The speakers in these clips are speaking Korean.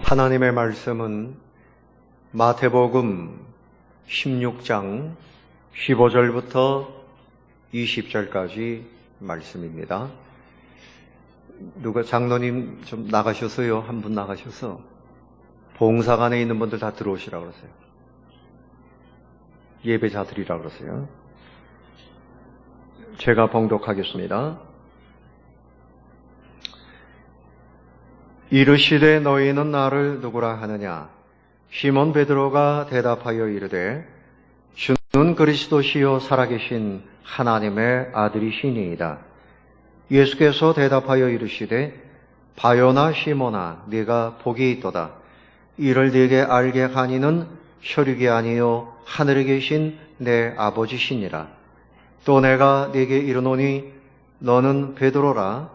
하나님의 말씀은 마태복음 16장 15절부터 20절까지 말씀입니다. 누가 장로님 좀 나가셔서요. 한 분 나가셔서 봉사관에 있는 분들 다 들어오시라고 그러세요. 예배자 드리라고 그러세요. 제가 봉독하겠습니다. 이르시되 너희는 나를 누구라 하느냐? 시몬 베드로가 대답하여 이르되 주는 그리스도시요 살아계신 하나님의 아들이시니이다. 예수께서 대답하여 이르시되 바요나 시몬아 네가 복이 있도다. 이를 네게 알게 하니는 혈육이 아니요 하늘에 계신 내 아버지시니라. 또 내가 네게 이르노니 너는 베드로라.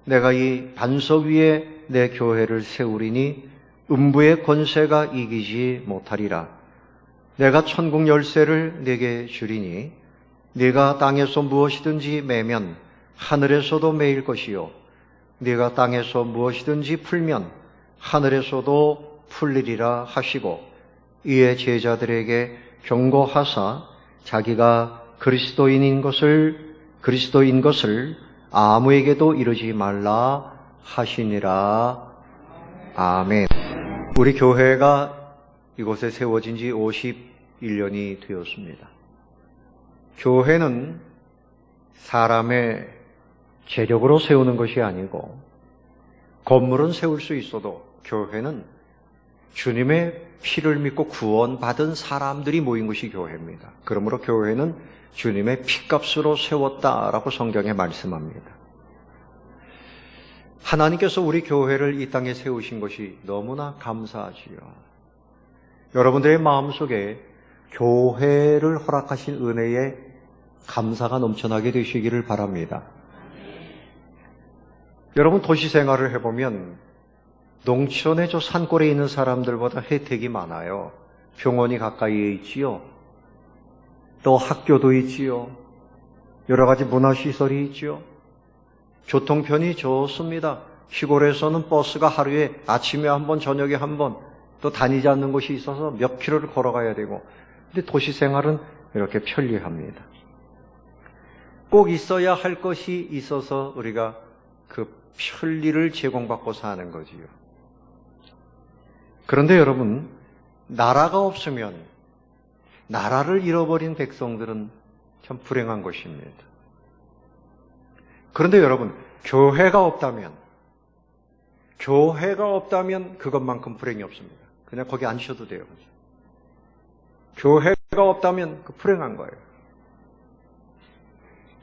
내가 이 반석 위에 내 교회를 세우리니 음부의 권세가 이기지 못하리라. 내가 천국 열쇠를 네게 주리니 네가 땅에서 무엇이든지 매면 하늘에서도 매일 것이요 네가 땅에서 무엇이든지 풀면 하늘에서도 풀리리라 하시고 이에 제자들에게 경고하사 자기가 그리스도인 것을 아무에게도 이르지 말라 하시니라. 아멘. 우리 교회가 이곳에 세워진 지 51년이 되었습니다. 교회는 사람의 재력으로 세우는 것이 아니고 건물은 세울 수 있어도 교회는 주님의 피를 믿고 구원받은 사람들이 모인 것이 교회입니다. 그러므로 교회는 주님의 피값으로 세웠다라고 성경에 말씀합니다. 하나님께서 우리 교회를 이 땅에 세우신 것이 너무나 감사하지요. 여러분들의 마음속에 교회를 허락하신 은혜에 감사가 넘쳐나게 되시기를 바랍니다. 여러분 도시 생활을 해보면 농촌의 저 산골에 있는 사람들보다 혜택이 많아요. 병원이 가까이에 있지요. 또 학교도 있지요. 여러 가지 문화시설이 있지요. 교통편이 좋습니다. 시골에서는 버스가 하루에 아침에 한 번, 저녁에 한 번 또 다니지 않는 곳이 있어서 몇 킬로를 걸어가야 되고, 근데 도시 생활은 이렇게 편리합니다. 꼭 있어야 할 것이 있어서 우리가 그 편리를 제공받고 사는 거지요. 그런데 여러분, 나라가 없으면 나라를 잃어버린 백성들은 참 불행한 것입니다. 그런데 여러분, 교회가 없다면 그것만큼 불행이 없습니다. 그냥 거기 앉으셔도 돼요. 교회가 없다면 그 불행한 거예요.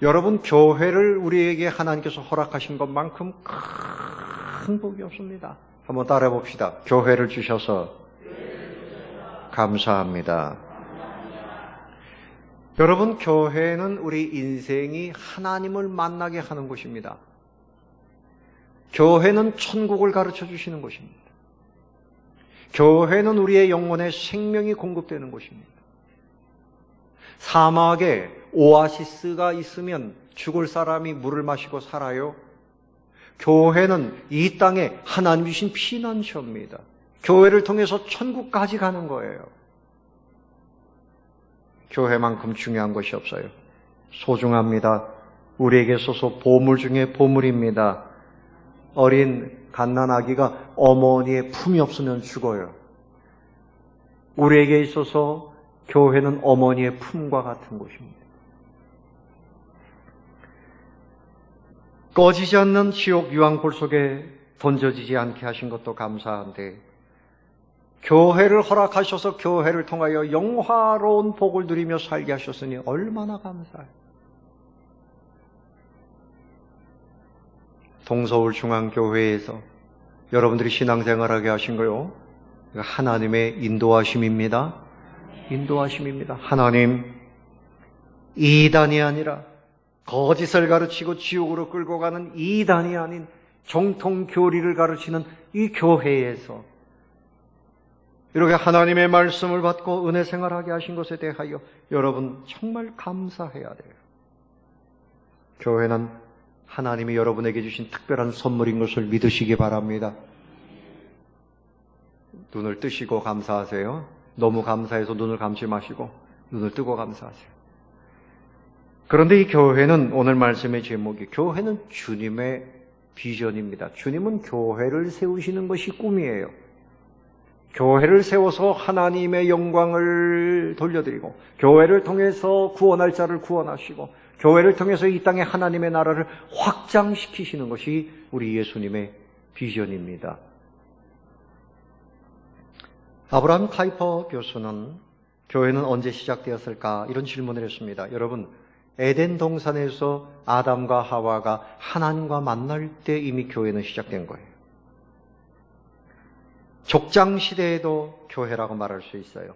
여러분, 교회를 우리에게 하나님께서 허락하신 것만큼 큰 복이 없습니다. 한번 따라해 봅시다. 교회를 주셔서 감사합니다. 여러분, 교회는 우리 인생이 하나님을 만나게 하는 곳입니다. 교회는 천국을 가르쳐 주시는 곳입니다. 교회는 우리의 영혼의 생명이 공급되는 곳입니다. 사막에 오아시스가 있으면 죽을 사람이 물을 마시고 살아요. 교회는 이 땅에 하나님 주신 피난처입니다. 교회를 통해서 천국까지 가는 거예요. 교회만큼 중요한 것이 없어요. 소중합니다. 우리에게 있어서 보물 중에 보물입니다. 어린 갓난아기가 어머니의 품이 없으면 죽어요. 우리에게 있어서 교회는 어머니의 품과 같은 곳입니다. 꺼지지 않는 지옥 유황불 속에 던져지지 않게 하신 것도 감사한데 교회를 허락하셔서 교회를 통하여 영화로운 복을 누리며 살게 하셨으니 얼마나 감사해요. 동서울중앙교회에서 여러분들이 신앙생활하게 하신 거요. 하나님의 인도하심입니다. 인도하심입니다. 하나님, 이단이 아니라 거짓을 가르치고 지옥으로 끌고 가는 이단이 아닌 정통교리를 가르치는 이 교회에서 이렇게 하나님의 말씀을 받고 은혜 생활하게 하신 것에 대하여 여러분 정말 감사해야 돼요. 교회는 하나님이 여러분에게 주신 특별한 선물인 것을 믿으시기 바랍니다. 눈을 뜨시고 감사하세요. 너무 감사해서 눈을 감지 마시고 눈을 뜨고 감사하세요. 그런데 이 교회는, 오늘 말씀의 제목이 교회는 주님의 비전입니다. 주님은 교회를 세우시는 것이 꿈이에요. 교회를 세워서 하나님의 영광을 돌려드리고, 교회를 통해서 구원할 자를 구원하시고, 교회를 통해서 이 땅에 하나님의 나라를 확장시키시는 것이 우리 예수님의 비전입니다. 아브라함 카이퍼 교수는 교회는 언제 시작되었을까? 이런 질문을 했습니다. 여러분, 에덴 동산에서 아담과 하와가 하나님과 만날 때 이미 교회는 시작된 거예요. 족장 시대에도 교회라고 말할 수 있어요.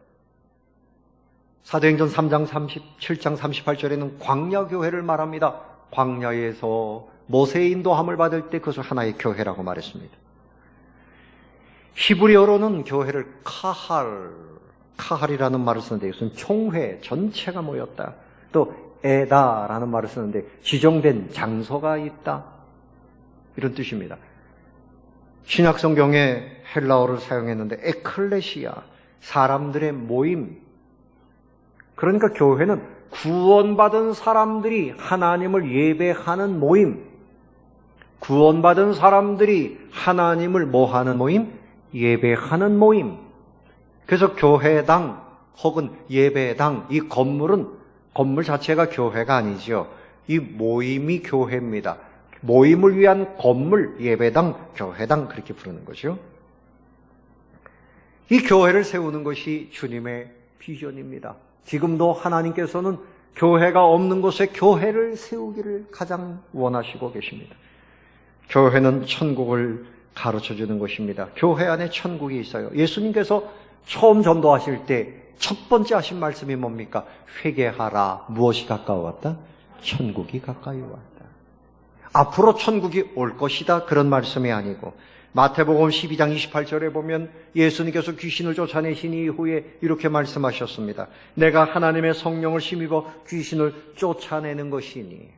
사도행전 3장 37장 38절에는 광야교회를 말합니다. 광야에서 모세의 인도함을 받을 때 그것을 하나의 교회라고 말했습니다. 히브리어로는 교회를 카할이라는 말을 쓰는데 이것은 총회, 전체가 모였다. 또 에다라는 말을 쓰는데 지정된 장소가 있다. 이런 뜻입니다. 신약성경에 헬라어를 사용했는데 에클레시아, 사람들의 모임. 그러니까 교회는 구원받은 사람들이 하나님을 예배하는 모임. 구원받은 사람들이 하나님을 뭐하는 모임? 예배하는 모임. 그래서 교회당 혹은 예배당, 이 건물 자체가 교회가 아니죠. 이 모임이 교회입니다. 모임을 위한 건물, 예배당, 교회당, 그렇게 부르는 거죠. 이 교회를 세우는 것이 주님의 비전입니다. 지금도 하나님께서는 교회가 없는 곳에 교회를 세우기를 가장 원하시고 계십니다. 교회는 천국을 가르쳐주는 것입니다. 교회 안에 천국이 있어요. 예수님께서 처음 전도하실 때 첫 번째 하신 말씀이 뭡니까? 회개하라. 무엇이 가까워왔다? 천국이 가까이 왔다. 앞으로 천국이 올 것이다, 그런 말씀이 아니고, 마태복음 12장 28절에 보면 예수님께서 귀신을 쫓아내신 이후에 이렇게 말씀하셨습니다. 내가 하나님의 성령을 힘입어 귀신을 쫓아내는 것이니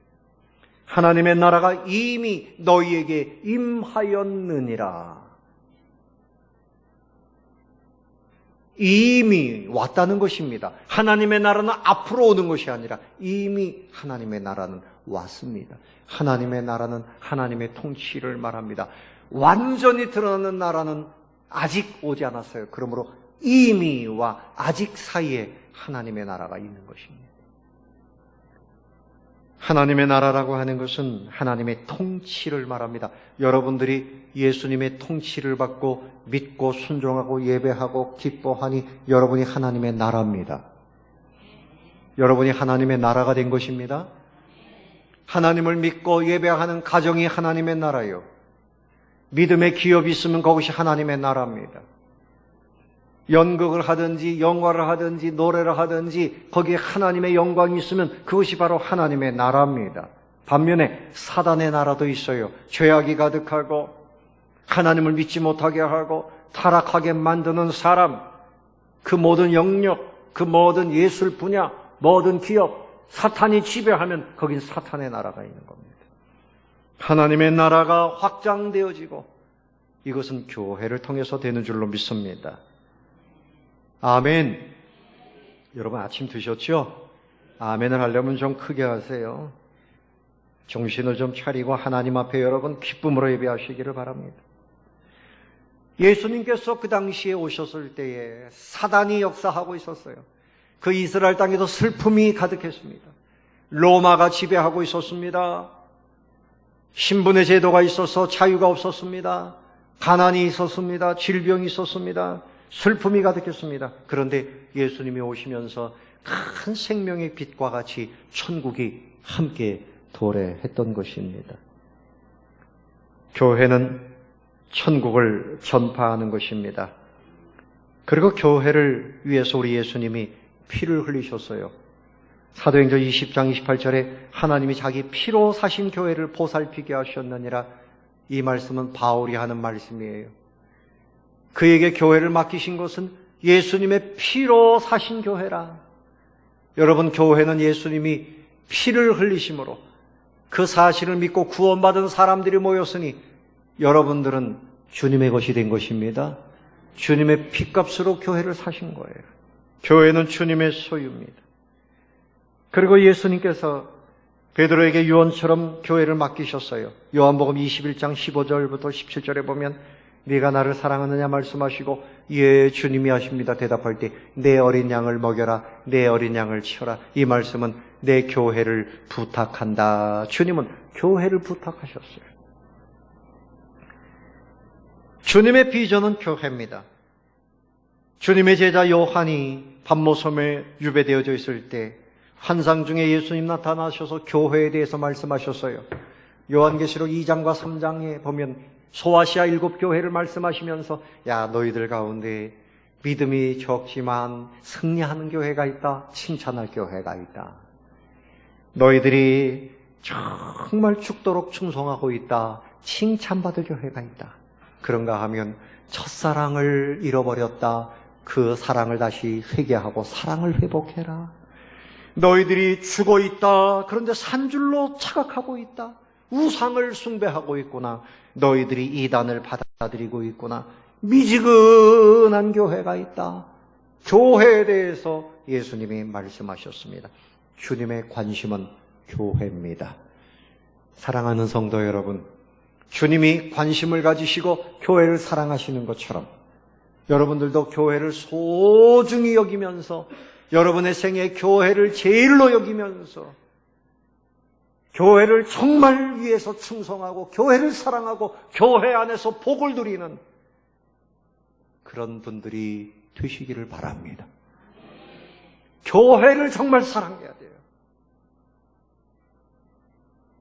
하나님의 나라가 이미 너희에게 임하였느니라. 이미 왔다는 것입니다. 하나님의 나라는 앞으로 오는 것이 아니라 이미 하나님의 나라는 왔습니다. 하나님의 나라는 하나님의 통치를 말합니다. 완전히 드러나는 나라는 아직 오지 않았어요. 그러므로 이미와 아직 사이에 하나님의 나라가 있는 것입니다. 하나님의 나라라고 하는 것은 하나님의 통치를 말합니다. 여러분들이 예수님의 통치를 받고 믿고 순종하고 예배하고 기뻐하니 여러분이 하나님의 나라입니다. 여러분이 하나님의 나라가 된 것입니다. 하나님을 믿고 예배하는 가정이 하나님의 나라요. 믿음의 기업이 있으면 그것이 하나님의 나라입니다. 연극을 하든지 영화를 하든지 노래를 하든지 거기에 하나님의 영광이 있으면 그것이 바로 하나님의 나라입니다. 반면에 사단의 나라도 있어요. 죄악이 가득하고 하나님을 믿지 못하게 하고 타락하게 만드는 사람, 그 모든 영역, 그 모든 예술 분야, 모든 기업, 사탄이 지배하면 거긴 사탄의 나라가 있는 겁니다. 하나님의 나라가 확장되어지고 이것은 교회를 통해서 되는 줄로 믿습니다. 아멘. 여러분 아침 드셨죠? 아멘을 하려면 좀 크게 하세요. 정신을 좀 차리고 하나님 앞에 여러분 기쁨으로 예배하시기를 바랍니다. 예수님께서 그 당시에 오셨을 때에 사단이 역사하고 있었어요. 그 이스라엘 땅에도 슬픔이 가득했습니다. 로마가 지배하고 있었습니다. 신분의 제도가 있어서 자유가 없었습니다. 가난이 있었습니다. 질병이 있었습니다. 슬픔이 가득했습니다. 그런데 예수님이 오시면서 큰 생명의 빛과 같이 천국이 함께 도래했던 것입니다. 교회는 천국을 전파하는 것입니다. 그리고 교회를 위해서 우리 예수님이 피를 흘리셨어요. 사도행전 20장 28절에 하나님이 자기 피로 사신 교회를 보살피게 하셨느니라. 이 말씀은 바울이 하는 말씀이에요. 그에게 교회를 맡기신 것은 예수님의 피로 사신 교회라. 여러분, 교회는 예수님이 피를 흘리심으로 그 사실을 믿고 구원받은 사람들이 모였으니 여러분들은 주님의 것이 된 것입니다. 주님의 핏값으로 교회를 사신 거예요. 교회는 주님의 소유입니다. 그리고 예수님께서 베드로에게 유언처럼 교회를 맡기셨어요. 요한복음 21장 15절부터 17절에 보면 네가 나를 사랑하느냐 말씀하시고 예 주님이 하십니다 대답할 때 내 어린 양을 먹여라 내 어린 양을 치워라. 이 말씀은 내 교회를 부탁한다. 주님은 교회를 부탁하셨어요. 주님의 비전은 교회입니다. 주님의 제자 요한이 밤모섬에 유배되어져 있을 때 환상 중에 예수님 나타나셔서 교회에 대해서 말씀하셨어요. 요한계시록 2장과 3장에 보면 소아시아 7교회를 말씀하시면서 야 너희들 가운데 믿음이 적지만 승리하는 교회가 있다. 칭찬할 교회가 있다. 너희들이 정말 죽도록 충성하고 있다. 칭찬받을 교회가 있다. 그런가 하면 첫사랑을 잃어버렸다. 그 사랑을 다시 회개하고 사랑을 회복해라. 너희들이 죽어 있다. 그런데 산줄로 착각하고 있다. 우상을 숭배하고 있구나. 너희들이 이단을 받아들이고 있구나. 미지근한 교회가 있다. 교회에 대해서 예수님이 말씀하셨습니다. 주님의 관심은 교회입니다. 사랑하는 성도 여러분, 주님이 관심을 가지시고 교회를 사랑하시는 것처럼 여러분들도 교회를 소중히 여기면서 여러분의 생에 교회를 제일로 여기면서 교회를 정말 위해서 충성하고 교회를 사랑하고 교회 안에서 복을 누리는 그런 분들이 되시기를 바랍니다. 교회를 정말 사랑해야 돼요.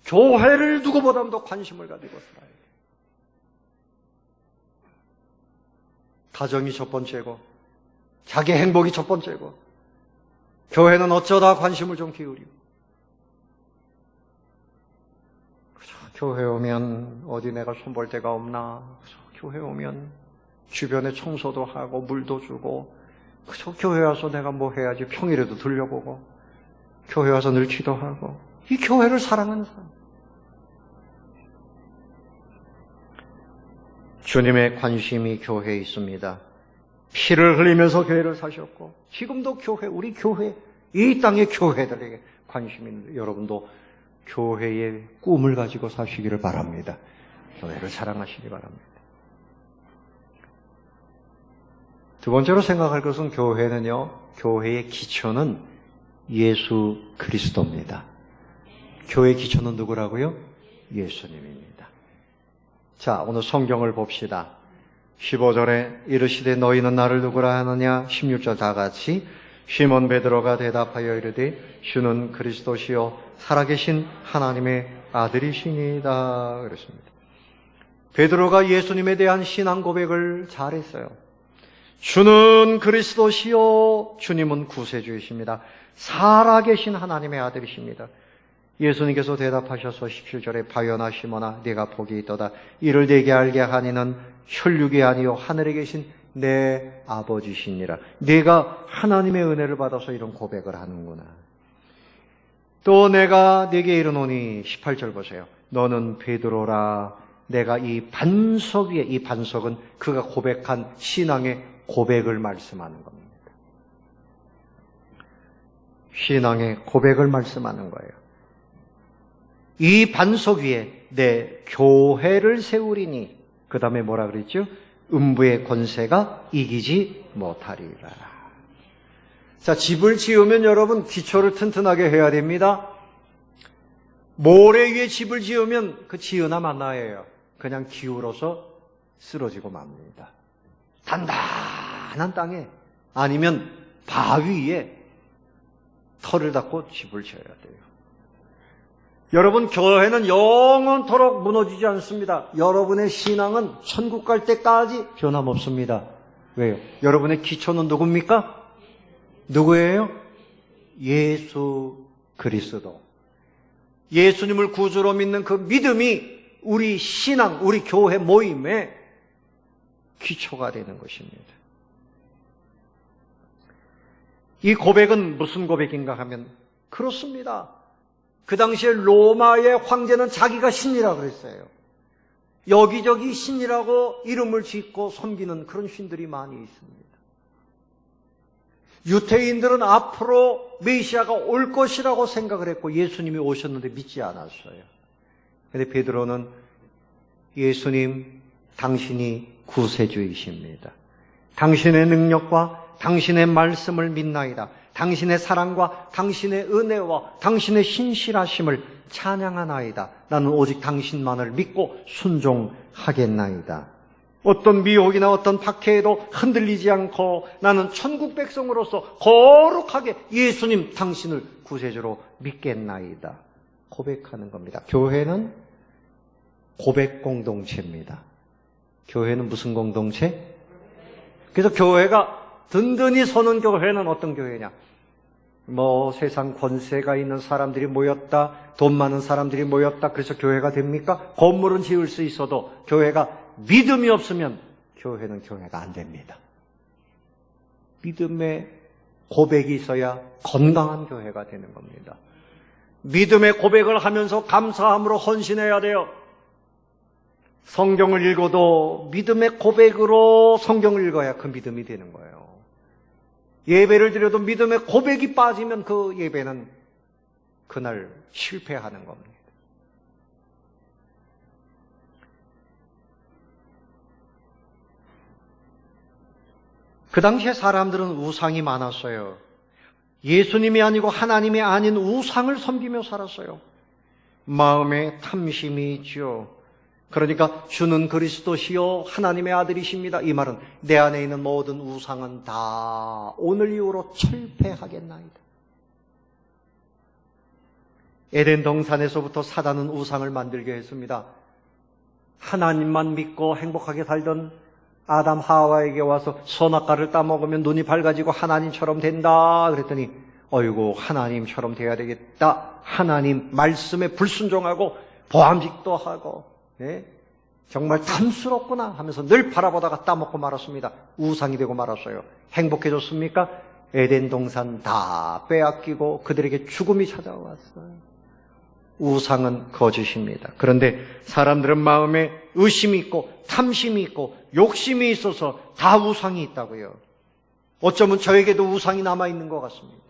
교회를 누구보다도 관심을 가지고 살아야 돼요. 가정이 첫 번째고 자기 행복이 첫 번째고 교회는 어쩌다 관심을 좀 기울이고 교회 오면 어디 내가 손볼 데가 없나 교회 오면 주변에 청소도 하고 물도 주고 그저 교회 와서 내가 뭐 해야지 평일에도 들려보고 교회 와서 늘 기도하고 이 교회를 사랑하는 사람 주님의 관심이 교회에 있습니다. 피를 흘리면서 교회를 사셨고 지금도 교회, 우리 교회, 이 땅의 교회들에게 관심이 있는데 여러분도 교회의 꿈을 가지고 사시기를 바랍니다. 교회를 사랑하시기 바랍니다. 두 번째로 생각할 것은 교회는요, 교회의 기초는 예수 그리스도입니다. 교회의 기초는 누구라고요? 예수님입니다. 자, 오늘 성경을 봅시다. 15절에 이르시되 너희는 나를 누구라 하느냐? 16절 다 같이 시몬 베드로가 대답하여 이르되 주는 그리스도시요 살아계신 하나님의 아들이시니이다 그랬습니다. 베드로가 예수님에 대한 신앙 고백을 잘했어요. 주는 그리스도시요 주님은 구세주이십니다. 살아계신 하나님의 아들이십니다. 예수님께서 대답하셔서 17절에 바요나 시몬아 네가 복이 있도다. 이를 내게 알게 하니는 혈육이 아니요 하늘에 계신 내 아버지시니라. 네가 하나님의 은혜를 받아서 이런 고백을 하는구나. 또 내가 네게 이르노니 18절 보세요. 너는 베드로라. 내가 이 반석 위에, 이 반석은 그가 고백한 신앙의 고백을 말씀하는 겁니다. 신앙의 고백을 말씀하는 거예요. 이 반석 위에 내 교회를 세우리니 그 다음에 뭐라 그랬죠? 음부의 권세가 이기지 못하리라. 자, 집을 지으면 여러분 기초를 튼튼하게 해야 됩니다. 모래 위에 집을 지으면 그 지으나 마나예요. 그냥 기울어서 쓰러지고 맙니다. 단단한 땅에 아니면 바위 위에 털을 닦고 집을 지어야 돼요. 여러분, 교회는 영원토록 무너지지 않습니다. 여러분의 신앙은 천국 갈 때까지 변함없습니다. 왜요? 여러분의 기초는 누굽니까? 누구예요? 예수 그리스도. 예수님을 구주로 믿는 그 믿음이 우리 신앙, 우리 교회 모임의 기초가 되는 것입니다. 이 고백은 무슨 고백인가 하면 그렇습니다. 그 당시에 로마의 황제는 자기가 신이라고 그랬어요. 여기저기 신이라고 이름을 짓고 섬기는 그런 신들이 많이 있습니다. 유태인들은 앞으로 메시아가 올 것이라고 생각을 했고 예수님이 오셨는데 믿지 않았어요. 그런데 베드로는 예수님, 당신이 구세주이십니다. 당신의 능력과 당신의 말씀을 믿나이다. 당신의 사랑과 당신의 은혜와 당신의 신실하심을 찬양하나이다. 나는 오직 당신만을 믿고 순종하겠나이다. 어떤 미혹이나 어떤 박해에도 흔들리지 않고 나는 천국 백성으로서 거룩하게 예수님 당신을 구세주로 믿겠나이다. 고백하는 겁니다. 교회는 고백 공동체입니다. 교회는 무슨 공동체? 그래서 교회가 든든히 서는 교회는 어떤 교회냐? 세상 권세가 있는 사람들이 모였다, 돈 많은 사람들이 모였다, 그래서 교회가 됩니까? 건물은 지을 수 있어도 교회가 믿음이 없으면 교회는 교회가 안 됩니다. 믿음의 고백이 있어야 건강한 교회가 되는 겁니다. 믿음의 고백을 하면서 감사함으로 헌신해야 돼요. 성경을 읽어도 믿음의 고백으로 성경을 읽어야 그 믿음이 되는 거예요. 예배를 드려도 믿음의 고백이 빠지면 그 예배는 그날 실패하는 겁니다. 그 당시에 사람들은 우상이 많았어요. 예수님이 아니고 하나님이 아닌 우상을 섬기며 살았어요. 마음에 탐심이 있죠. 그러니까 주는 그리스도시요 하나님의 아들이십니다. 이 말은 내 안에 있는 모든 우상은 다 오늘 이후로 철폐하겠나이다. 에덴 동산에서부터 사단은 우상을 만들게 했습니다. 하나님만 믿고 행복하게 살던 아담 하와에게 와서 선악과를 따먹으면 눈이 밝아지고 하나님처럼 된다 그랬더니 어이구 하나님처럼 돼야 되겠다. 하나님 말씀에 불순종하고 보암직도 하고 정말 탐스럽구나 하면서 늘 바라보다가 따먹고 말았습니다. 우상이 되고 말았어요. 행복해졌습니까? 에덴 동산 다 빼앗기고 그들에게 죽음이 찾아왔어요. 우상은 거짓입니다. 그런데 사람들은 마음에 의심이 있고 탐심이 있고 욕심이 있어서 다 우상이 있다고요. 어쩌면 저에게도 우상이 남아있는 것 같습니다.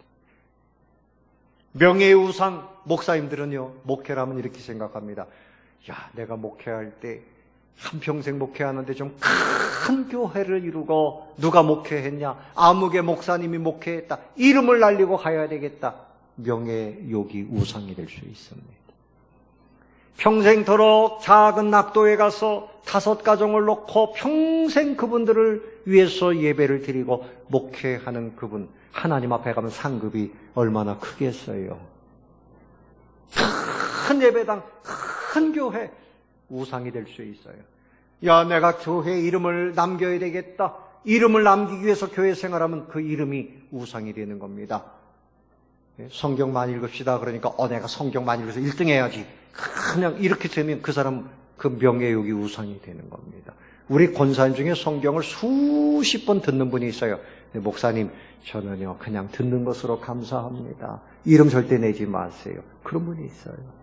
명예의 우상, 목사님들은요, 목회라면 이렇게 생각합니다. 내가 목회할 때 한평생 목회하는데 좀 큰 교회를 이루고 누가 목회했냐? 아무개 목사님이 목회했다. 이름을 날리고 가야 되겠다. 명예욕이 우상이 될 수 있습니다. 평생토록 작은 낙도에 가서 5 가정을 놓고 평생 그분들을 위해서 예배를 드리고 목회하는 그분, 하나님 앞에 가면 상급이 얼마나 크겠어요. 큰 예배당, 큰 교회, 우상이 될 수 있어요. 내가 교회 이름을 남겨야 되겠다. 이름을 남기기 위해서 교회 생활하면 그 이름이 우상이 되는 겁니다. 성경 많이 읽읍시다. 그러니까 내가 성경 많이 읽어서 1등 해야지. 그냥 이렇게 되면 그 사람 그 명예욕이 우상이 되는 겁니다. 우리 권사님 중에 성경을 수십 번 듣는 분이 있어요. 목사님 저는요 그냥 듣는 것으로 감사합니다. 이름 절대 내지 마세요. 그런 분이 있어요.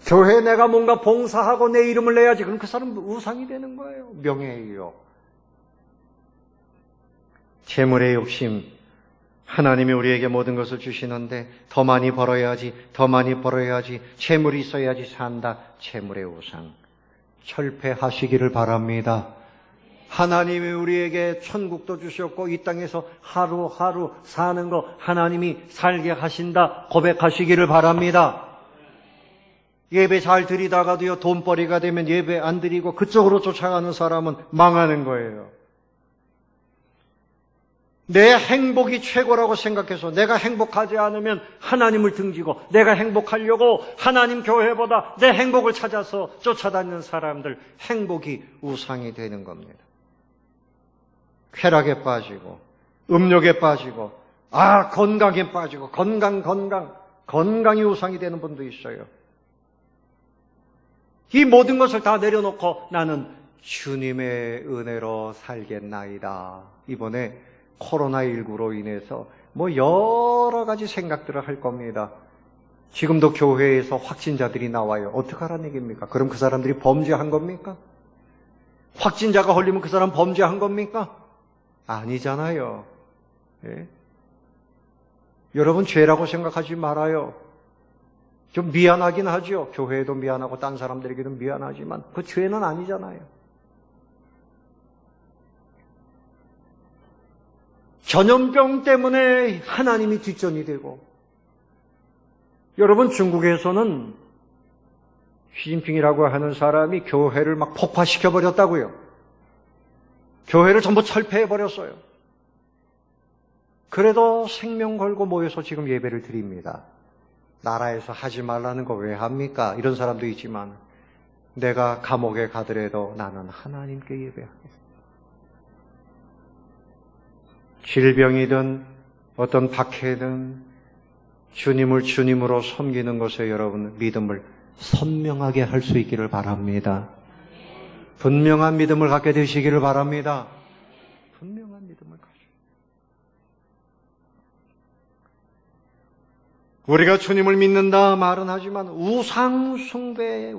교회에 내가 뭔가 봉사하고 내 이름을 내야지. 그럼 그 사람 우상이 되는 거예요. 명예욕. 재물의 욕심. 하나님이 우리에게 모든 것을 주시는데 더 많이 벌어야지, 더 많이 벌어야지, 재물이 있어야지 산다. 재물의 우상. 철폐하시기를 바랍니다. 하나님이 우리에게 천국도 주셨고 이 땅에서 하루하루 사는 거 하나님이 살게 하신다. 고백하시기를 바랍니다. 예배 잘 드리다가도요 돈벌이가 되면 예배 안 드리고 그쪽으로 쫓아가는 사람은 망하는 거예요. 내 행복이 최고라고 생각해서 내가 행복하지 않으면 하나님을 등지고 내가 행복하려고 하나님 교회보다 내 행복을 찾아서 쫓아다니는 사람들, 행복이 우상이 되는 겁니다. 쾌락에 빠지고 음욕에 빠지고 건강에 빠지고 건강이 우상이 되는 분도 있어요. 이 모든 것을 다 내려놓고 나는 주님의 은혜로 살겠나이다. 이번에 코로나19로 인해서 여러 가지 생각들을 할 겁니다. 지금도 교회에서 확진자들이 나와요. 어떡하라는 얘기입니까? 그럼 그 사람들이 범죄한 겁니까? 확진자가 걸리면 그 사람 범죄한 겁니까? 아니잖아요. 예? 여러분 죄라고 생각하지 말아요. 좀 미안하긴 하죠. 교회에도 미안하고 딴 사람들에게도 미안하지만 그 죄는 아니잖아요. 전염병 때문에 하나님이 뒷전이 되고, 여러분 중국에서는 시진핑이라고 하는 사람이 교회를 막 폭파시켜버렸다고요. 교회를 전부 철폐해버렸어요. 그래도 생명 걸고 모여서 지금 예배를 드립니다. 나라에서 하지 말라는 거 왜 합니까? 이런 사람도 있지만 내가 감옥에 가더라도 나는 하나님께 예배하겠습니다. 질병이든 어떤 박해든 주님을 주님으로 섬기는 것에 여러분 믿음을 선명하게 할 수 있기를 바랍니다. 분명한 믿음을 갖게 되시기를 바랍니다. 분명한 믿음을 가지고. 우리가 주님을 믿는다 말은 하지만 우상숭배에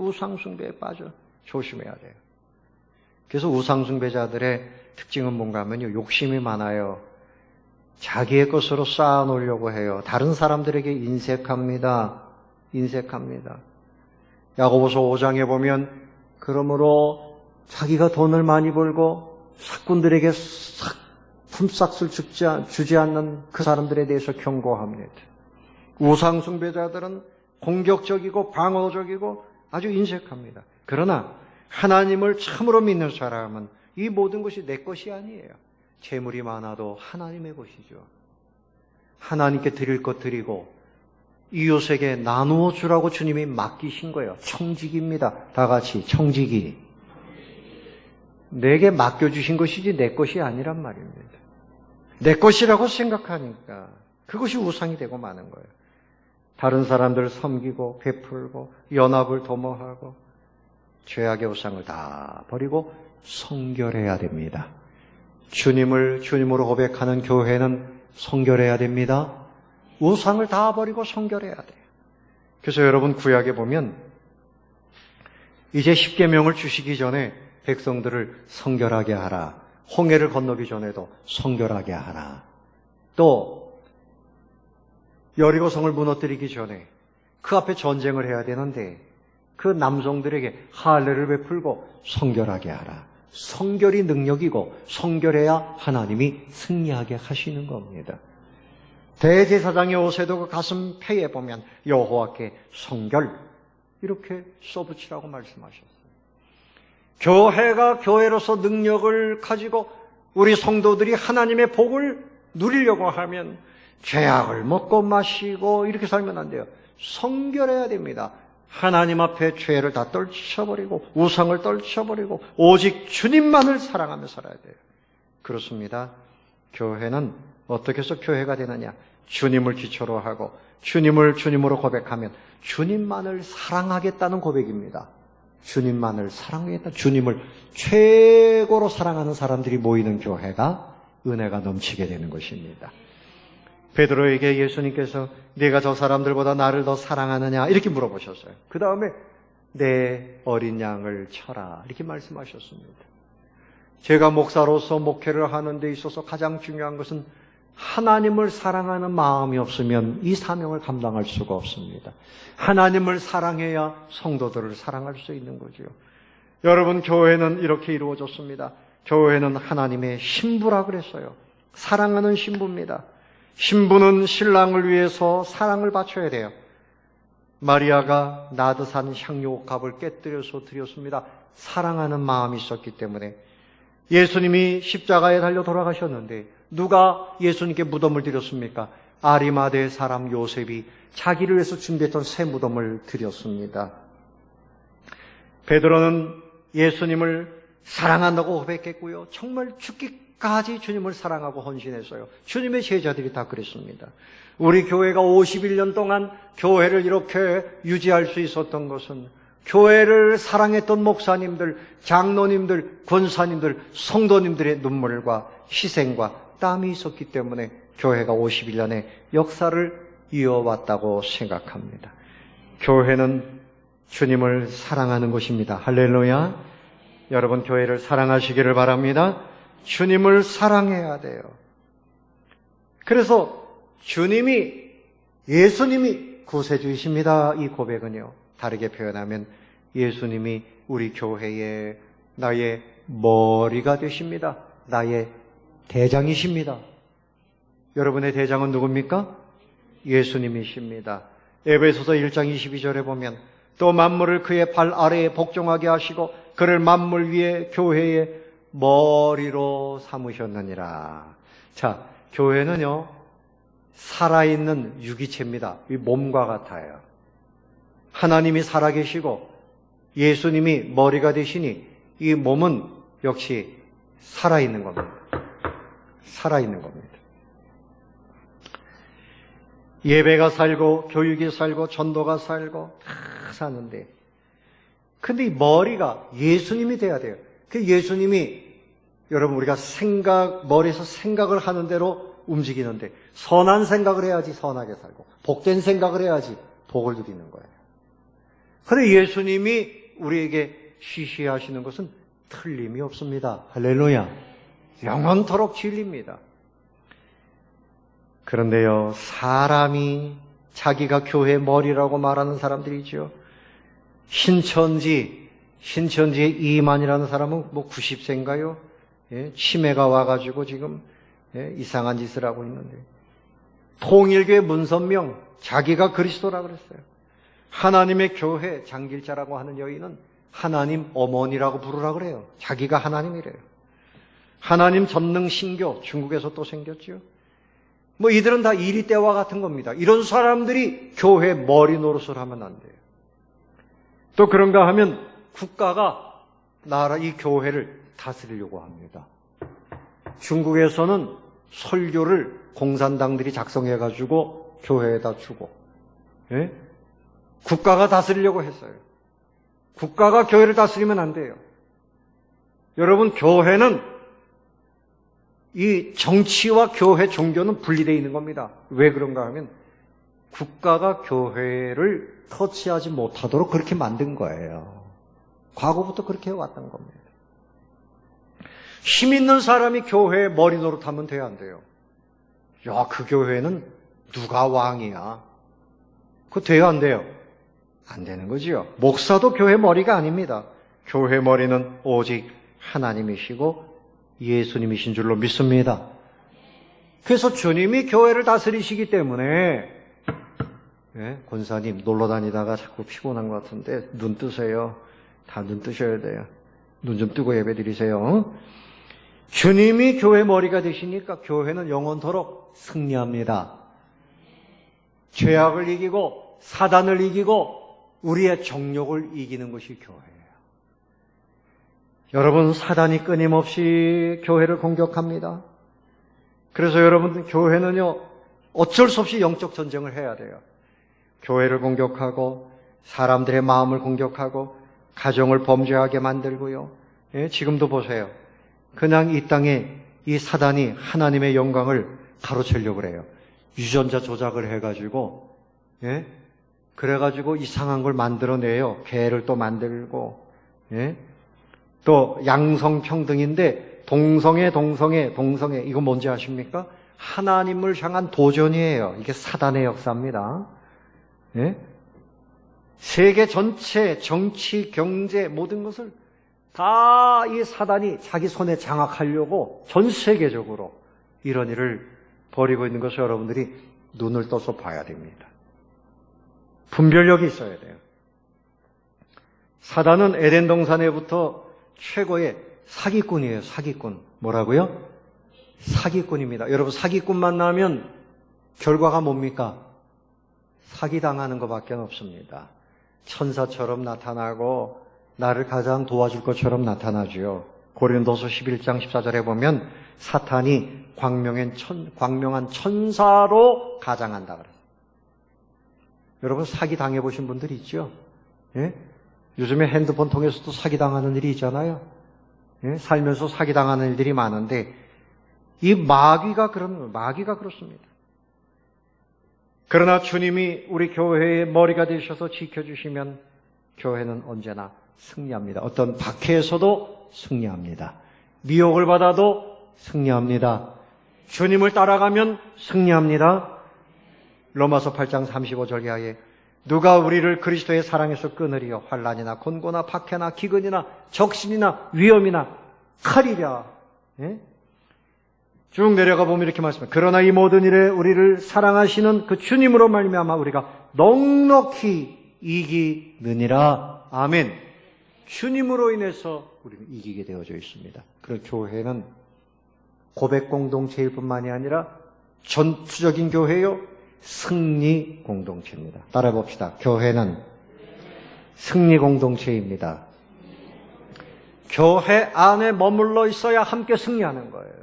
빠져 조심해야 돼요. 그래서 우상숭배자들의 특징은 뭔가 하면요, 욕심이 많아요. 자기의 것으로 쌓아놓으려고 해요. 다른 사람들에게 인색합니다. 야고보서 5장에 보면 그러므로 자기가 돈을 많이 벌고 사꾼들에게 품삯을 주지 않는 그 사람들에 대해서 경고합니다. 우상숭배자들은 공격적이고 방어적이고 아주 인색합니다. 그러나 하나님을 참으로 믿는 사람은 이 모든 것이 내 것이 아니에요. 재물이 많아도 하나님의 것이죠. 하나님께 드릴 것 드리고 이웃에게 나누어 주라고 주님이 맡기신 거예요. 청지기입니다. 다 같이 청지기. 내게 맡겨주신 것이지 내 것이 아니란 말입니다. 내 것이라고 생각하니까 그것이 우상이 되고 마는 거예요. 다른 사람들을 섬기고 베풀고 연합을 도모하고 죄악의 우상을 다 버리고 성결해야 됩니다. 주님을 주님으로 고백하는 교회는 성결해야 됩니다. 우상을 다 버리고 성결해야 돼요. 그래서 여러분 구약에 보면 이제 십계명을 주시기 전에 백성들을 성결하게 하라. 홍해를 건너기 전에도 성결하게 하라. 또 여리고성을 무너뜨리기 전에 그 앞에 전쟁을 해야 되는데 그 남성들에게 할례를 베풀고 성결하게 하라. 성결이 능력이고 성결해야 하나님이 승리하게 하시는 겁니다. 대제사장의 옷에도 그 가슴 폐에 보면 여호와께 성결 이렇게 써붙이라고 말씀하셨어요. 교회가 교회로서 능력을 가지고 우리 성도들이 하나님의 복을 누리려고 하면 죄악을 먹고 마시고 이렇게 살면 안 돼요. 성결해야 됩니다. 하나님 앞에 죄를 다 떨쳐버리고 우상을 떨쳐버리고 오직 주님만을 사랑하며 살아야 돼요. 그렇습니다. 교회는 어떻게 해서 교회가 되느냐? 주님을 기초로 하고 주님을 주님으로 고백하면 주님만을 사랑하겠다는 고백입니다. 주님만을 사랑하겠다. 주님을 최고로 사랑하는 사람들이 모이는 교회가 은혜가 넘치게 되는 것입니다. 베드로에게 예수님께서 네가 저 사람들보다 나를 더 사랑하느냐 이렇게 물어보셨어요. 그 다음에 내 어린 양을 쳐라 이렇게 말씀하셨습니다. 제가 목사로서 목회를 하는 데 있어서 가장 중요한 것은 하나님을 사랑하는 마음이 없으면 이 사명을 감당할 수가 없습니다. 하나님을 사랑해야 성도들을 사랑할 수 있는 거죠. 여러분 교회는 이렇게 이루어졌습니다. 교회는 하나님의 신부라 그랬어요. 사랑하는 신부입니다. 신부는 신랑을 위해서 사랑을 바쳐야 돼요. 마리아가 나드산 향유옥합을 깨뜨려서 드렸습니다. 사랑하는 마음이 있었기 때문에. 예수님이 십자가에 달려 돌아가셨는데 누가 예수님께 무덤을 드렸습니까? 아리마대 사람 요셉이 자기를 위해서 준비했던 새 무덤을 드렸습니다. 베드로는 예수님을 사랑한다고 고백했고요. 정말 죽기까지 주님을 사랑하고 헌신했어요. 주님의 제자들이 다 그랬습니다. 우리 교회가 51년 동안 교회를 이렇게 유지할 수 있었던 것은 교회를 사랑했던 목사님들, 장로님들, 권사님들, 성도님들의 눈물과 희생과 땀이 있었기 때문에 교회가 51년의 역사를 이어왔다고 생각합니다. 교회는 주님을 사랑하는 곳입니다. 할렐루야. 여러분 교회를 사랑하시기를 바랍니다. 주님을 사랑해야 돼요. 그래서 예수님이 구세주이십니다. 이 고백은요. 다르게 표현하면 예수님이 우리 교회의 나의 머리가 되십니다. 나의 대장이십니다. 여러분의 대장은 누굽니까? 예수님이십니다. 에베소서 1장 22절에 보면 또 만물을 그의 발 아래에 복종하게 하시고 그를 만물 위에 교회의 머리로 삼으셨느니라. 자, 교회는요 살아있는 유기체입니다. 이 몸과 같아요. 하나님이 살아계시고 예수님이 머리가 되시니 이 몸은 역시 살아있는 겁니다. 살아있는 겁니다. 예배가 살고 교육이 살고 전도가 살고 다 사는데 근데 이 머리가 예수님이 돼야 돼요. 그 예수님이 여러분 우리가 머리에서 생각을 하는 대로 움직이는데 선한 생각을 해야지 선하게 살고 복된 생각을 해야지 복을 누리는 거예요. 그런데 예수님이 우리에게 지시하시는 것은 틀림이 없습니다. 할렐루야. 영원토록 진리입니다. 그런데요, 사람이 자기가 교회 머리라고 말하는 사람들이죠. 신천지의 이만이라는 사람은 90세인가요? 예, 치매가 와가지고 지금 이상한 짓을 하고 있는데 통일교회 문선명 자기가 그리스도라고 그랬어요. 하나님의 교회 장길자라고 하는 여인은 하나님 어머니라고 부르라고 그래요. 자기가 하나님이래요. 하나님 전능신교 중국에서 또 생겼죠. 이들은 다 이리 때와 같은 겁니다. 이런 사람들이 교회 머리 노릇을 하면 안 돼요. 또 그런가 하면 국가가 이 교회를 다스리려고 합니다. 중국에서는 설교를 공산당들이 작성해가지고 교회에다 주고, 예? 국가가 다스리려고 했어요. 국가가 교회를 다스리면 안 돼요. 여러분, 교회는 이 정치와 교회, 종교는 분리되어 있는 겁니다. 왜 그런가 하면 국가가 교회를 터치하지 못하도록 그렇게 만든 거예요. 과거부터 그렇게 해왔던 겁니다. 힘 있는 사람이 교회에 머리 노릇하면 돼야 안 돼요. 야, 그 교회는 누가 왕이야? 그거 돼요, 안 돼요? 안 되는 거지요. 목사도 교회 머리가 아닙니다. 교회 머리는 오직 하나님이시고 예수님이신 줄로 믿습니다. 그래서 주님이 교회를 다스리시기 때문에 권사님 놀러 다니다가 자꾸 피곤한 것 같은데 눈 뜨세요. 다 눈 뜨셔야 돼요. 눈 좀 뜨고 예배 드리세요. 주님이 교회 머리가 되시니까 교회는 영원토록 승리합니다. 죄악을 이기고 사단을 이기고 우리의 정욕을 이기는 것이 교회예요. 여러분, 사단이 끊임없이 교회를 공격합니다. 그래서 여러분, 교회는요 어쩔 수 없이 영적 전쟁을 해야 돼요. 교회를 공격하고 사람들의 마음을 공격하고 가정을 범죄하게 만들고요. 지금도 보세요. 그냥 이 땅에 이 사단이 하나님의 영광을 가로채려고 그래요. 유전자 조작을 해가지고, 그래가지고 이상한 걸 만들어내요. 개를 또 만들고, 또 양성평등인데 동성애. 이거 뭔지 아십니까? 하나님을 향한 도전이에요. 이게 사단의 역사입니다. 세계 전체 정치, 경제 모든 것을 다 이 사단이 자기 손에 장악하려고 전 세계적으로 이런 일을 벌이고 있는 것을 여러분들이 눈을 떠서 봐야 됩니다. 분별력이 있어야 돼요. 사단은 에덴 동산에부터 최고의 사기꾼이에요. 사기꾼. 뭐라고요? 사기꾼입니다. 여러분, 사기꾼 만나면 결과가 뭡니까? 사기당하는 것밖에 없습니다. 천사처럼 나타나고 나를 가장 도와줄 것처럼 나타나죠. 고린도서 11장 14절에 보면 사탄이 광명한 천사로 가장한다 그래요. 여러분, 사기 당해보신 분들 있죠? 요즘에 핸드폰 통해서도 사기당하는 일이 있잖아요. 살면서 사기당하는 일들이 많은데 이 마귀가 그렇습니다. 그러나 주님이 우리 교회의 머리가 되셔서 지켜주시면 교회는 언제나 승리합니다. 어떤 박해에서도 승리합니다. 미혹을 받아도 승리합니다. 주님을 따라가면 승리합니다. 로마서 8장 35절 이하에 누가 우리를 그리스도의 사랑에서 끊으리요? 환난이나 곤고나 박해나 기근이나 적신이나 위험이나 칼이랴. 예? 쭉 내려가 보면 이렇게 말씀합니다. 그러나 이 모든 일에 우리를 사랑하시는 그 주님으로 말미암아 우리가 넉넉히 이기느니라. 아멘. 주님으로 인해서 우리는 이기게 되어져 있습니다. 그런 교회는 고백 공동체일 뿐만이 아니라 전투적인 교회요, 승리 공동체입니다. 따라해 봅시다. 교회는 승리 공동체입니다. 교회 안에 머물러 있어야 함께 승리하는 거예요.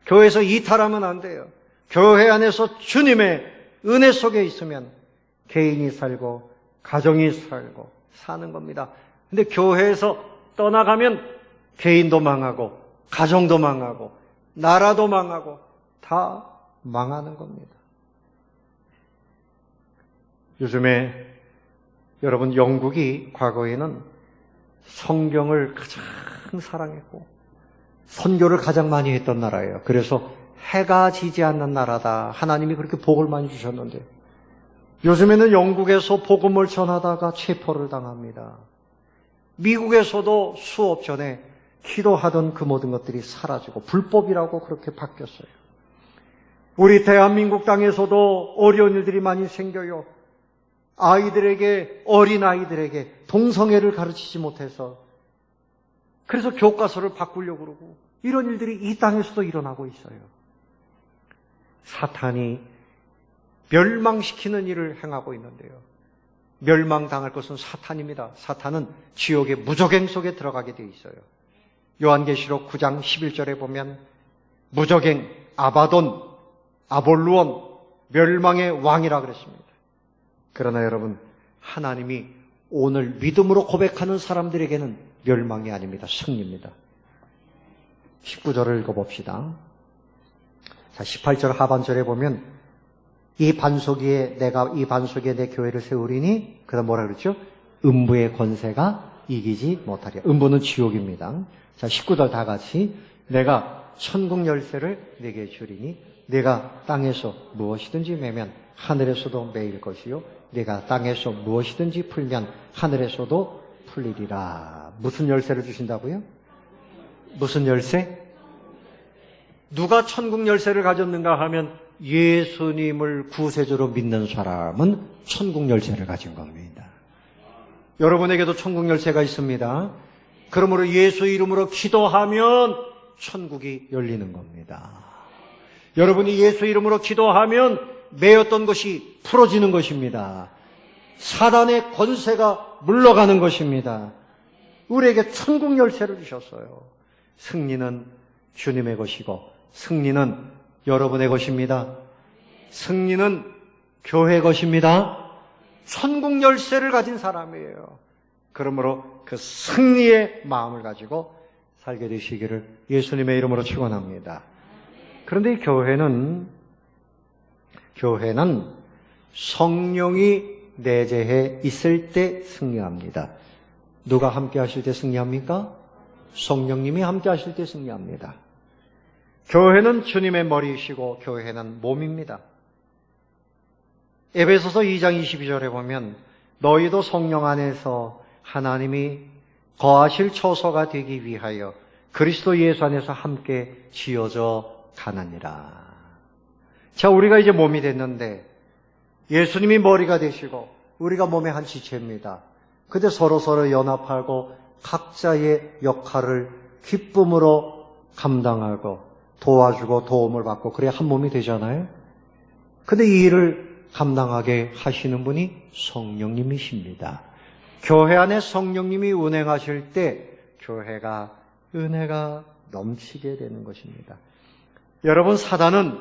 교회에서 이탈하면 안 돼요. 교회 안에서 주님의 은혜 속에 있으면 개인이 살고 가정이 살고 사는 겁니다. 근데 교회에서 떠나가면 개인도 망하고 가정도 망하고 나라도 망하고 다 망하는 겁니다. 요즘에 여러분, 영국이 과거에는 성경을 가장 사랑했고 선교를 가장 많이 했던 나라예요. 그래서 해가 지지 않는 나라다. 하나님이 그렇게 복을 많이 주셨는데 요즘에는 영국에서 복음을 전하다가 체포를 당합니다. 미국에서도 수업 전에 기도하던 그 모든 것들이 사라지고 불법이라고 그렇게 바뀌었어요. 우리 대한민국 땅에서도 어려운 일들이 많이 생겨요. 아이들에게, 어린 아이들에게 동성애를 가르치지 못해서 그래서 교과서를 바꾸려고 그러고 이런 일들이 이 땅에서도 일어나고 있어요. 사탄이 멸망시키는 일을 행하고 있는데요. 멸망당할 것은 사탄입니다. 사탄은 지옥의 무저갱 속에 들어가게 돼 있어요. 요한계시록 9장 11절에 보면 무저갱, 아바돈, 아볼루온, 멸망의 왕이라 그랬습니다. 그러나 여러분, 하나님이 오늘 믿음으로 고백하는 사람들에게는 멸망이 아닙니다. 승리입니다. 19절을 읽어봅시다. 자, 18절 하반절에 보면 이 반석 위에 내 교회를 세우리니, 그 다음 뭐라 그랬죠? 음부의 권세가 이기지 못하리라. 음부는 지옥입니다. 자, 19절 다 같이 내가 천국 열쇠를 내게 주리니 내가 땅에서 무엇이든지 매면 하늘에서도 매일 것이요 내가 땅에서 무엇이든지 풀면 하늘에서도 풀리리라. 무슨 열쇠를 주신다고요? 무슨 열쇠? 누가 천국 열쇠를 가졌는가 하면 예수님을 구세주로 믿는 사람은 천국 열쇠를 가진 겁니다. 여러분에게도 천국 열쇠가 있습니다. 그러므로 예수 이름으로 기도하면 천국이 열리는 겁니다. 여러분이 예수 이름으로 기도하면 매였던 것이 풀어지는 것입니다. 사단의 권세가 물러가는 것입니다. 우리에게 천국 열쇠를 주셨어요. 승리는 주님의 것이고 승리는 여러분의 것입니다. 승리는 교회 것입니다. 천국 열쇠를 가진 사람이에요. 그러므로 그 승리의 마음을 가지고 살게 되시기를 예수님의 이름으로 축원합니다. 그런데 이 교회는 성령이 내재해 있을 때 승리합니다. 누가 함께 하실 때 승리합니까? 성령님이 함께 하실 때 승리합니다. 교회는 주님의 머리이시고 교회는 몸입니다. 에베소서 2장 22절에 보면 너희도 성령 안에서 하나님이 거하실 처소가 되기 위하여 그리스도 예수 안에서 함께 지어져 가느니라. 자, 우리가 이제 몸이 됐는데 예수님이 머리가 되시고 우리가 몸의 한 지체입니다. 근데 서로 연합하고 각자의 역할을 기쁨으로 감당하고 도와주고 도움을 받고 그래야 한 몸이 되잖아요. 근데 이 일을 감당하게 하시는 분이 성령님이십니다. 교회 안에 성령님이 운행하실 때 교회가 은혜가 넘치게 되는 것입니다. 여러분, 사단은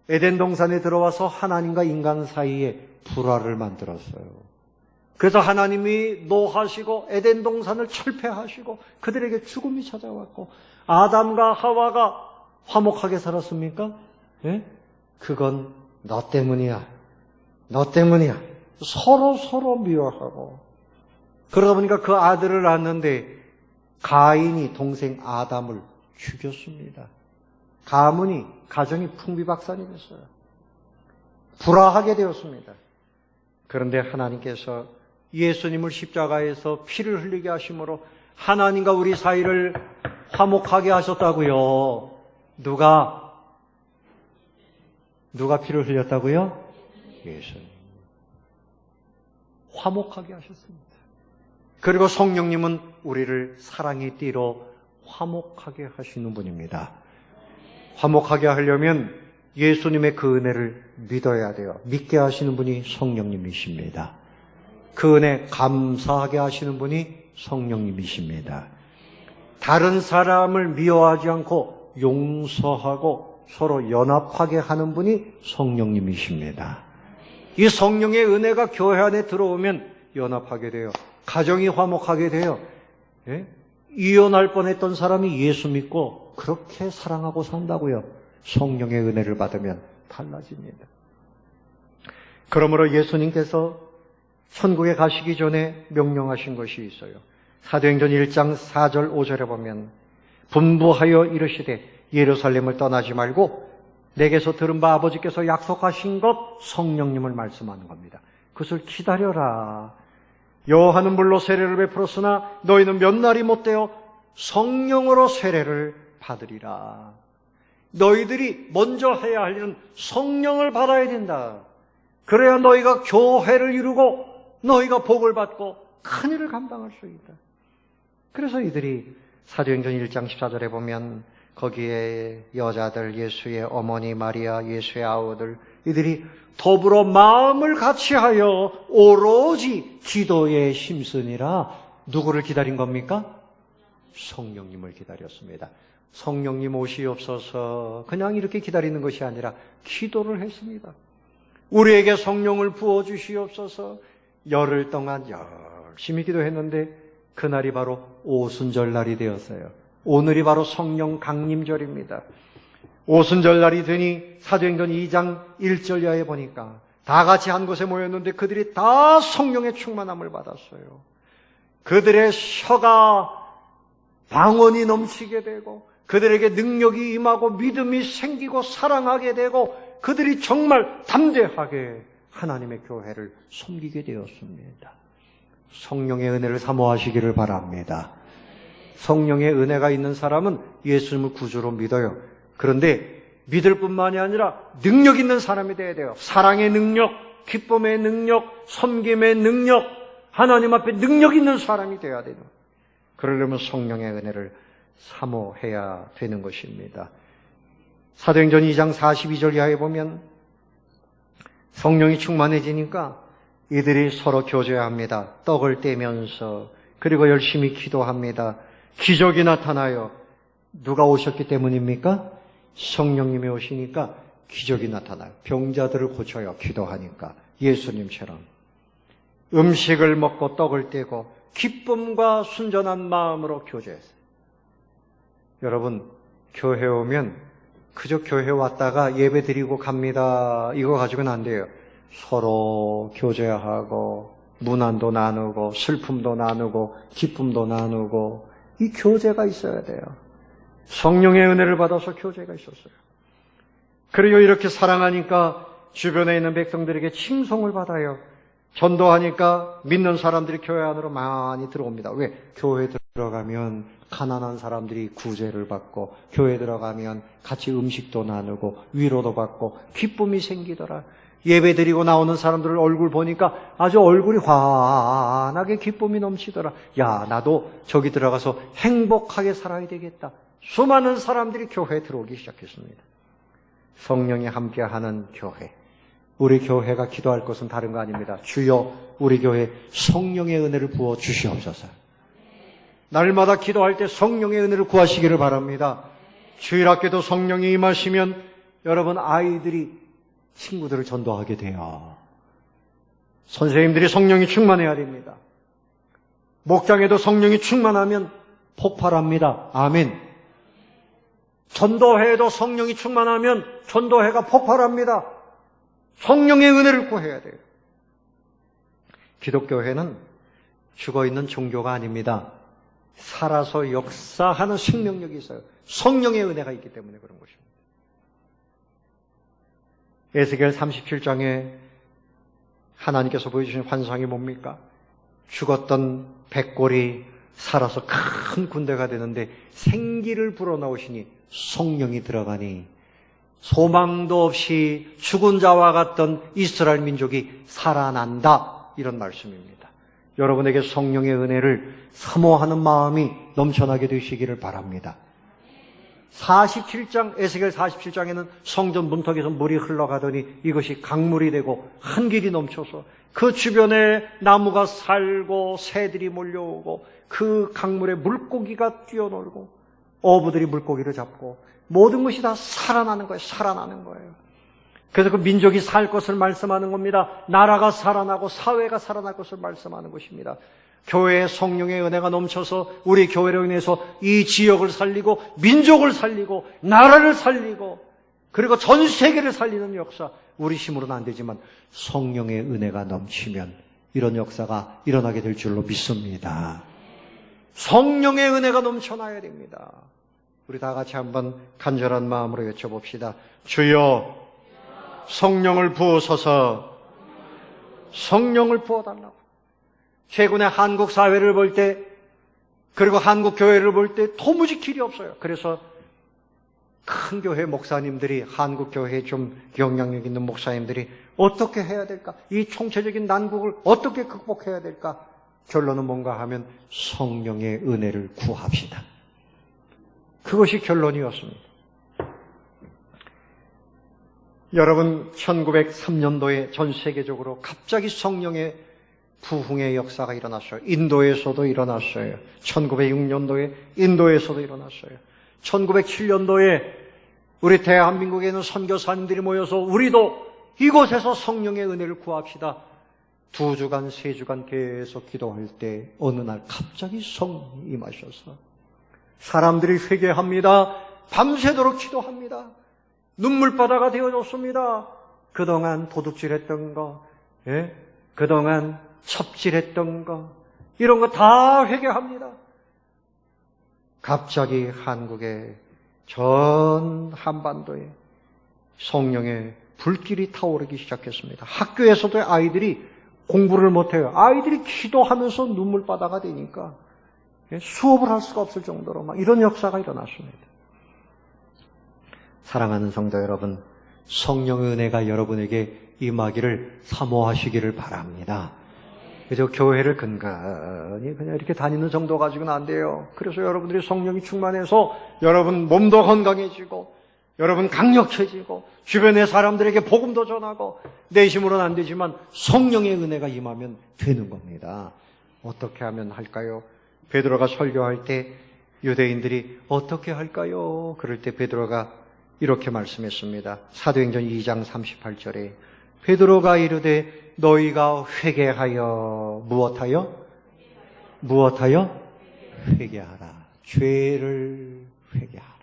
에덴 동산에 들어와서 하나님과 인간 사이에 불화를 만들었어요. 그래서 하나님이 노하시고 에덴 동산을 철폐하시고 그들에게 죽음이 찾아왔고 아담과 하와가 화목하게 살았습니까? 예? 그건 너 때문이야. 너 때문이야. 서로 미워하고. 그러다 보니까 그 아들을 낳았는데 가인이 동생 아담을 죽였습니다. 가문이, 가정이 풍비박산이 됐어요. 불화하게 되었습니다. 그런데 하나님께서 예수님을 십자가에서 피를 흘리게 하심으로 하나님과 우리 사이를 화목하게 하셨다고요. 누가 피를 흘렸다고요? 예수님. 화목하게 하셨습니다. 그리고 성령님은 우리를 사랑의 띠로 화목하게 하시는 분입니다. 화목하게 하려면 예수님의 그 은혜를 믿어야 돼요. 믿게 하시는 분이 성령님이십니다. 그 은혜 감사하게 하시는 분이 성령님이십니다. 다른 사람을 미워하지 않고 용서하고 서로 연합하게 하는 분이 성령님이십니다. 이 성령의 은혜가 교회 안에 들어오면 연합하게 돼요. 가정이 화목하게 돼요. 예? 이혼할 뻔했던 사람이 예수 믿고 그렇게 사랑하고 산다고요. 성령의 은혜를 받으면 달라집니다. 그러므로 예수님께서 천국에 가시기 전에 명령하신 것이 있어요. 사도행전 1장 4절 5절에 보면 분부하여 이르시되 예루살렘을 떠나지 말고 내게서 들은 바 아버지께서 약속하신 것 성령님을 말씀하는 겁니다. 그것을 기다려라. 요한은 물로 세례를 베풀었으나 너희는 몇 날이 못되어 성령으로 세례를 받으리라. 너희들이 먼저 해야 할 일은 성령을 받아야 된다. 그래야 너희가 교회를 이루고 너희가 복을 받고 큰 일을 감당할 수 있다. 그래서 이들이 사도행전 1장 14절에 보면 거기에 여자들, 예수의 어머니 마리아, 예수의 아우들, 이들이 더불어 마음을 같이하여 오로지 기도에 힘쓰니라. 누구를 기다린 겁니까? 성령님을 기다렸습니다. 성령님 오시옵소서 그냥 이렇게 기다리는 것이 아니라 기도를 했습니다. 우리에게 성령을 부어주시옵소서. 열흘 동안 열심히 기도했는데 그날이 바로 오순절 날이 되었어요. 오늘이 바로 성령 강림절입니다. 오순절 날이 되니 사도행전 2장 1절야에 보니까 다 같이 한 곳에 모였는데 그들이 다 성령의 충만함을 받았어요. 그들의 혀가 방언이 넘치게 되고 그들에게 능력이 임하고 믿음이 생기고 사랑하게 되고 그들이 정말 담대하게 하나님의 교회를 섬기게 되었습니다. 성령의 은혜를 사모하시기를 바랍니다. 성령의 은혜가 있는 사람은 예수님을 구주로 믿어요. 그런데 믿을 뿐만이 아니라 능력 있는 사람이 되어야 돼요. 사랑의 능력, 기쁨의 능력, 섬김의 능력, 하나님 앞에 능력 있는 사람이 되어야 돼요. 그러려면 성령의 은혜를 사모해야 되는 것입니다. 사도행전 2장 42절 이하에 보면 성령이 충만해지니까 이들이 서로 교제합니다. 떡을 떼면서 그리고 열심히 기도합니다. 기적이 나타나요. 누가 오셨기 때문입니까? 성령님이 오시니까 기적이 나타나요. 병자들을 고쳐요. 기도하니까 예수님처럼. 음식을 먹고 떡을 떼고 기쁨과 순전한 마음으로 교제했어요. 여러분, 교회 오면 그저 교회 왔다가 예배 드리고 갑니다. 이거 가지고는 안 돼요. 서로 교제하고 문안도 나누고 슬픔도 나누고 기쁨도 나누고 이 교제가 있어야 돼요. 성령의 은혜를 받아서 교제가 있었어요. 그리고 이렇게 사랑하니까 주변에 있는 백성들에게 칭송을 받아요. 전도하니까 믿는 사람들이 교회 안으로 많이 들어옵니다. 왜? 교회 들어가면 가난한 사람들이 구제를 받고 교회 들어가면 같이 음식도 나누고 위로도 받고 기쁨이 생기더라. 예배 드리고 나오는 사람들 얼굴 보니까 아주 얼굴이 환하게 기쁨이 넘치더라. 야, 나도 저기 들어가서 행복하게 살아야 되겠다. 수많은 사람들이 교회에 들어오기 시작했습니다. 성령이 함께하는 교회. 우리 교회가 기도할 것은 다른 거 아닙니다. 주여, 우리 교회에 성령의 은혜를 부어 주시옵소서. 날마다 기도할 때 성령의 은혜를 구하시기를 바랍니다. 주일학교도 성령이 임하시면 여러분 아이들이 친구들을 전도하게 돼요. 선생님들이 성령이 충만해야 됩니다. 목장에도 성령이 충만하면 폭발합니다. 아멘. 전도회에도 성령이 충만하면 전도회가 폭발합니다. 성령의 은혜를 구해야 돼요. 기독교회는 죽어있는 종교가 아닙니다. 살아서 역사하는 생명력이 있어요. 성령의 은혜가 있기 때문에 그런 것입니다. 에스겔 37장에 하나님께서 보여주신 환상이 뭡니까? 죽었던 백골이 살아서 큰 군대가 되는데 생기를 불어넣으시니 성령이 들어가니 소망도 없이 죽은 자와 같던 이스라엘 민족이 살아난다. 이런 말씀입니다. 여러분에게 성령의 은혜를 사모하는 마음이 넘쳐나게 되시기를 바랍니다. 47장, 에스겔 47장에는 성전 문턱에서 물이 흘러가더니 이것이 강물이 되고 한 길이 넘쳐서 그 주변에 나무가 살고 새들이 몰려오고 그 강물에 물고기가 뛰어놀고 어부들이 물고기를 잡고 모든 것이 다 살아나는 거예요. 살아나는 거예요. 그래서 그 민족이 살 것을 말씀하는 겁니다. 나라가 살아나고 사회가 살아날 것을 말씀하는 것입니다. 교회에 성령의 은혜가 넘쳐서 우리 교회로 인해서 이 지역을 살리고 민족을 살리고 나라를 살리고 그리고 전 세계를 살리는 역사, 우리 힘으로는 안 되지만 성령의 은혜가 넘치면 이런 역사가 일어나게 될 줄로 믿습니다. 성령의 은혜가 넘쳐나야 됩니다. 우리 다 같이 한번 간절한 마음으로 외쳐봅시다. 주여 성령을 부으소서. 성령을 부어달라고. 최근에 한국 사회를 볼 때, 그리고 한국 교회를 볼 때 도무지 길이 없어요. 그래서 큰 교회 목사님들이, 한국 교회에 좀 영향력 있는 목사님들이 어떻게 해야 될까? 이 총체적인 난국을 어떻게 극복해야 될까? 결론은 뭔가 하면 성령의 은혜를 구합시다. 그것이 결론이었습니다. 여러분, 1903년도에 전 세계적으로 갑자기 성령의 부흥의 역사가 일어났어요. 인도에서도 일어났어요. 1906년도에 인도에서도 일어났어요. 1907년도에 우리 대한민국에 있는 선교사님들이 모여서 우리도 이곳에서 성령의 은혜를 구합시다. 2주간, 3주간 계속 기도할 때 어느 날 갑자기 성령이 임하셔서 사람들이 회개합니다. 밤새도록 기도합니다. 눈물바다가 되어줬습니다. 그동안 도둑질했던 거, 그동안 첩질했던 거, 이런 거 다 회개합니다. 갑자기 한국의 전 한반도에 성령의 불길이 타오르기 시작했습니다. 학교에서도 아이들이 공부를 못해요. 아이들이 기도하면서 눈물바다가 되니까 수업을 할 수가 없을 정도로 막 이런 역사가 일어났습니다. 사랑하는 성도 여러분, 성령의 은혜가 여러분에게 임하기를 사모하시기를 바랍니다. 그래서 교회를 근근히 그냥 이렇게 다니는 정도 가지고는 안 돼요. 그래서 여러분들이 성령이 충만해서 여러분 몸도 건강해지고 여러분 강력해지고 주변의 사람들에게 복음도 전하고 내 힘으로는 안 되지만 성령의 은혜가 임하면 되는 겁니다. 어떻게 하면 할까요? 베드로가 설교할 때 유대인들이 어떻게 할까요? 그럴 때 베드로가 이렇게 말씀했습니다. 사도행전 2장 38절에 베드로가 이르되 너희가 회개하여 무엇하여? 무엇하여? 회개하라. 죄를 회개하라.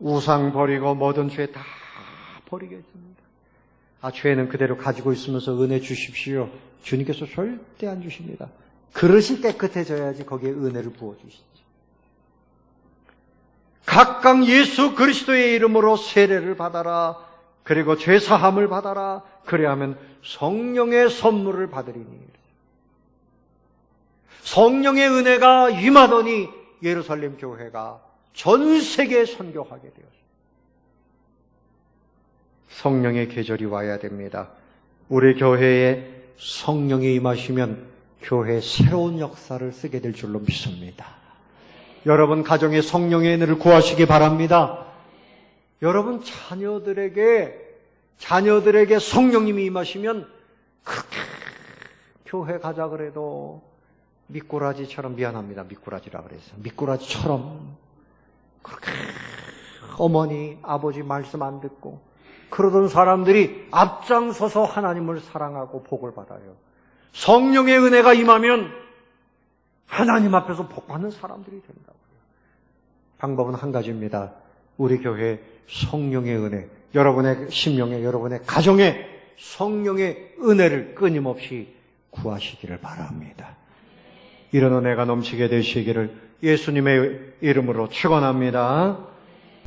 우상 버리고 모든 죄 다 버리겠습니다. 죄는 그대로 가지고 있으면서 은혜 주십시오. 주님께서 절대 안 주십니다. 그릇이 깨끗해져야지 거기에 은혜를 부어주시지. 각각 예수 그리스도의 이름으로 세례를 받아라. 그리고 죄사함을 받아라. 그래야 하면 성령의 선물을 받으리니. 성령의 은혜가 임하더니 예루살렘 교회가 전 세계에 선교하게 되었습니다. 성령의 계절이 와야 됩니다. 우리 교회에 성령이 임하시면 교회에 새로운 역사를 쓰게 될 줄로 믿습니다. 여러분 가정에 성령의 은혜를 구하시기 바랍니다. 여러분 자녀들에게 성령님이 임하시면 그렇게 교회 가자 그래도 미꾸라지처럼, 미안합니다. 미꾸라지라 그랬어요. 미꾸라지처럼 그렇게 어머니, 아버지 말씀 안 듣고 그러던 사람들이 앞장서서 하나님을 사랑하고 복을 받아요. 성령의 은혜가 임하면 하나님 앞에서 복 받는 사람들이 된다고요. 방법은 한 가지입니다. 우리 교회에 성령의 은혜, 여러분의 심령에, 여러분의 가정에 성령의 은혜를 끊임없이 구하시기를 바랍니다. 이런 은혜가 넘치게 되시기를 예수님의 이름으로 축원합니다.